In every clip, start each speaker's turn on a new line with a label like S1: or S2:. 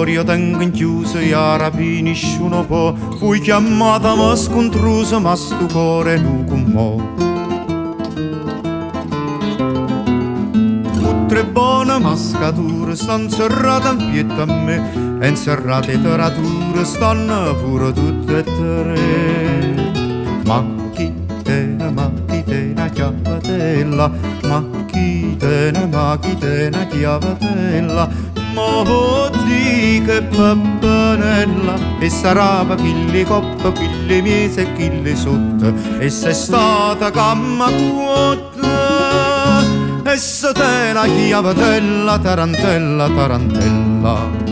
S1: cuore io tengo in chiuso e a rapini nessuno può. Fui chiamata ma scontrusa ma sto cuore nu con mo. Tre buone mascature stanno serrate in pietà a me e in serrate letterature stanno pure tutte e tre. Macchitena chiavatella, macchitena chiavatella, ma voti che pappanella e sarà chi le coppa, chi le mese e chi le sotto e sei stata camma cuotta. E se te la chiavatella, tarantella, tarantella.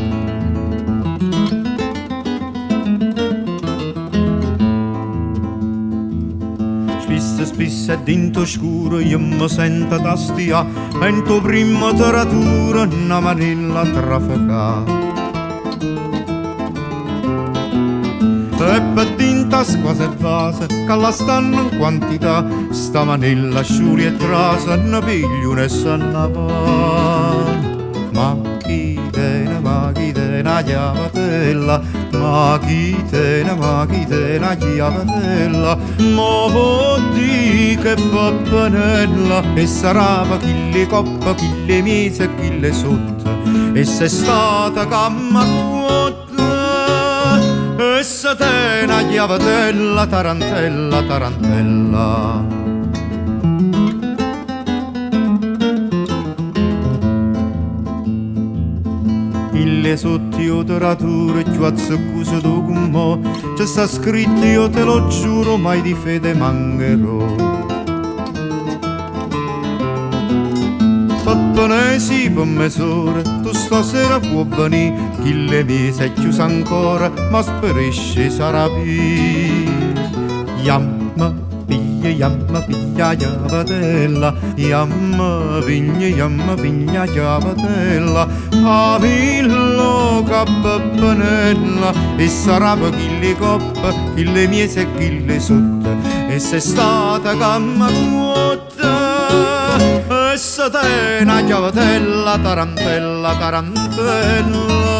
S1: Spisse dinto scuro io mi sento da stia, mento prima taratura una manilla trafficata. E per dinta squase e vase, che la stanno in quantità, sta manilla sciuri e trasa, ne piglio e se ne va. Macchitena chiavatella, macchitena chiavatella, ma voti che pappanella, e sarà chi le coppa, chi le mese e chi le sotto, e se stata camma cuotta. E se te una chiavatella, tarantella, tarantella. Le sotto io taratura e più azzeccuso tu con mo, c'è sta scritto io te lo giuro mai di fede mancherò. Pappanesi per mezz'ora, tu stasera può venire, chi le mese è chiusa ancora, ma sperisce sarà più. Yamma piglia chiavatella, yamma piglia chiavatella, a villo cappanella, e sarà per chi le coppa, chi le miese e chi le sotto, e se stata camma cuotta, e se te una chiavatella, tarantella, tarantella.